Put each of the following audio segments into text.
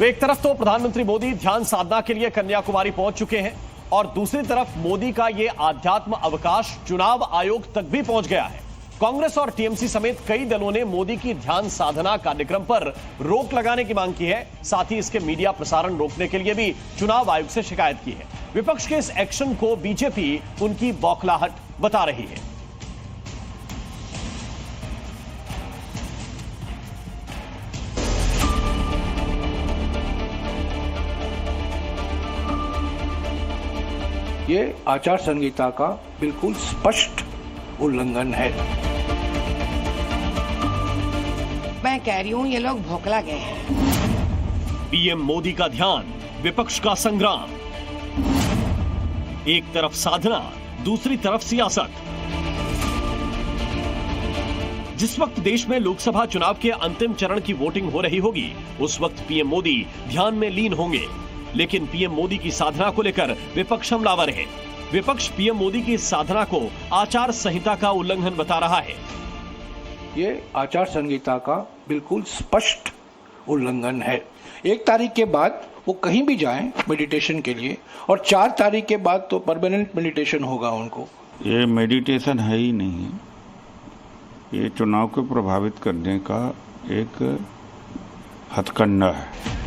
तो एक तरफ तो प्रधानमंत्री मोदी ध्यान साधना के लिए कन्याकुमारी पहुंच चुके हैं और दूसरी तरफ मोदी का ये आध्यात्म अवकाश चुनाव आयोग तक भी पहुंच गया है। कांग्रेस और टीएमसी समेत कई दलों ने मोदी की ध्यान साधना कार्यक्रम पर रोक लगाने की मांग की है। साथ ही इसके मीडिया प्रसारण रोकने के लिए भी चुनाव आयोग से शिकायत की है। विपक्ष के इस एक्शन को बीजेपी उनकी बौखलाहट बता रही है। ये आचार संहिता का बिल्कुल स्पष्ट उल्लंघन है। मैं कह रही हूँ ये लोग भोकला गए हैं। पीएम मोदी का ध्यान, विपक्ष का संग्राम। एक तरफ साधना, दूसरी तरफ सियासत। जिस वक्त देश में लोकसभा चुनाव के अंतिम चरण की वोटिंग हो रही होगी, उस वक्त पीएम मोदी ध्यान में लीन होंगे। लेकिन पीएम मोदी की साधना को लेकर विपक्ष हमलावर है। विपक्ष पीएम मोदी की साधना को आचार संहिता का उल्लंघन बता रहा है। ये आचार संहिता का बिल्कुल स्पष्ट उल्लंघन है। 1 तारीख के बाद वो कहीं भी जाएं मेडिटेशन के लिए, और 4 तारीख के बाद तो परमानेंट मेडिटेशन होगा उनको। ये मेडिटेशन है ही नहीं, ये चुनाव को प्रभावित करने का एक हथकंडा है।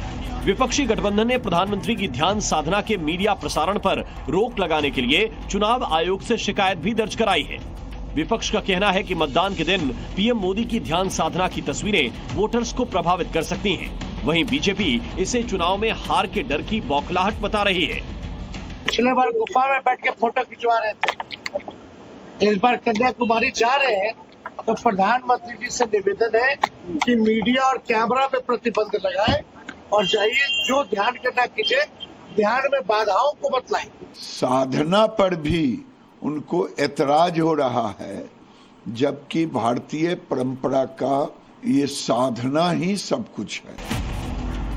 विपक्षी गठबंधन ने प्रधानमंत्री की ध्यान साधना के मीडिया प्रसारण पर रोक लगाने के लिए चुनाव आयोग से शिकायत भी दर्ज कराई है। विपक्ष का कहना है कि मतदान के दिन पीएम मोदी की ध्यान साधना की तस्वीरें वोटर्स को प्रभावित कर सकती हैं। वहीं बीजेपी इसे चुनाव में हार के डर की बौखलाहट बता रही है। पिछले बार गुफा में बैठ के फोटो खिंचवा रहे थे, इस बार कन्याकुमारी जा रहे हैं, तो प्रधानमंत्री जी से निवेदन है कि मीडिया और कैमरा पे प्रतिबंध लगाए और जाइए, जो ध्यान करना कीजिए, ध्यान में बाधाओं को बतलाएं। साधना पर भी उनको ऐतराज हो रहा है, जबकि भारतीय परंपरा का ये साधना ही सब कुछ है।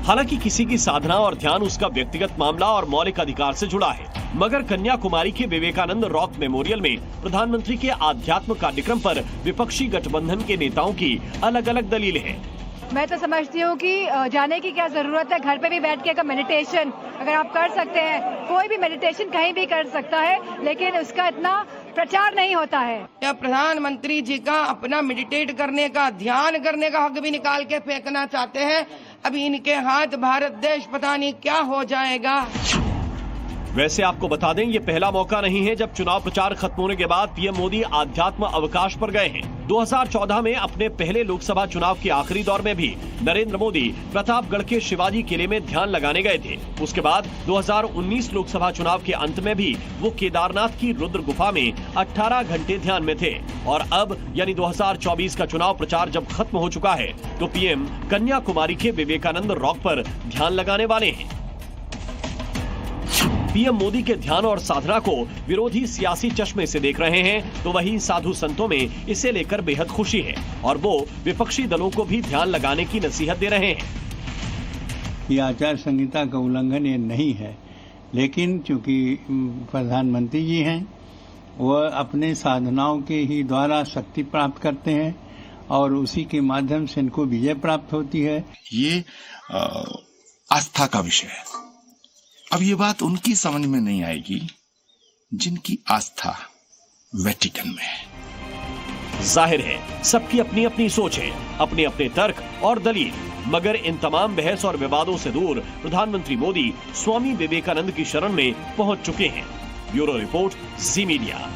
हालांकि किसी की साधना और ध्यान उसका व्यक्तिगत मामला और मौलिक अधिकार से जुड़ा है, मगर कन्याकुमारी के विवेकानंद रॉक मेमोरियल में प्रधानमंत्री के आध्यात्म कार्यक्रम पर विपक्षी गठबंधन के नेताओं की अलग अलग दलीलें हैं। मैं तो समझती हूँ कि जाने की क्या जरूरत है। घर पे भी बैठ के अगर मेडिटेशन अगर आप कर सकते हैं, कोई भी मेडिटेशन कहीं भी कर सकता है, लेकिन उसका इतना प्रचार नहीं होता है। या प्रधानमंत्री जी का अपना मेडिटेट करने का, ध्यान करने का हक भी निकाल के फेंकना चाहते हैं। अभी इनके हाथ भारत देश पता नहीं क्या हो जाएगा। वैसे आपको बता दें, ये पहला मौका नहीं है जब चुनाव प्रचार खत्म होने के बाद पीएम मोदी आध्यात्म अवकाश पर गए हैं। 2014 में अपने पहले लोकसभा चुनाव के आखिरी दौर में भी नरेंद्र मोदी प्रतापगढ़ के शिवाजी किले में ध्यान लगाने गए थे। उसके बाद 2019 लोकसभा चुनाव के अंत में भी वो केदारनाथ की रुद्र गुफा में 18 घंटे ध्यान में थे। और अब यानी 2024 का चुनाव प्रचार जब खत्म हो चुका है, तो पीएम कन्याकुमारी के विवेकानंद रॉक पर ध्यान लगाने वाले हैं। पीएम मोदी के ध्यान और साधना को विरोधी सियासी चश्मे से देख रहे हैं, तो वहीं साधु संतों में इसे लेकर बेहद खुशी है और वो विपक्षी दलों को भी ध्यान लगाने की नसीहत दे रहे हैं। ये आचार संहिता का उल्लंघन ये नहीं है, लेकिन चूंकि प्रधानमंत्री जी हैं, वह अपने साधनाओं के ही द्वारा शक्ति प्राप्त करते हैं और उसी के माध्यम से इनको विजय प्राप्त होती है। ये आस्था का विषय है। अब ये बात उनकी समझ में नहीं आएगी जिनकी आस्था वेटिकन में है। जाहिर है सबकी अपनी अपनी सोच है, अपने अपने तर्क और दलील, मगर इन तमाम बहस और विवादों से दूर प्रधानमंत्री मोदी स्वामी विवेकानंद की शरण में पहुंच चुके हैं। ब्यूरो रिपोर्ट, जी मीडिया।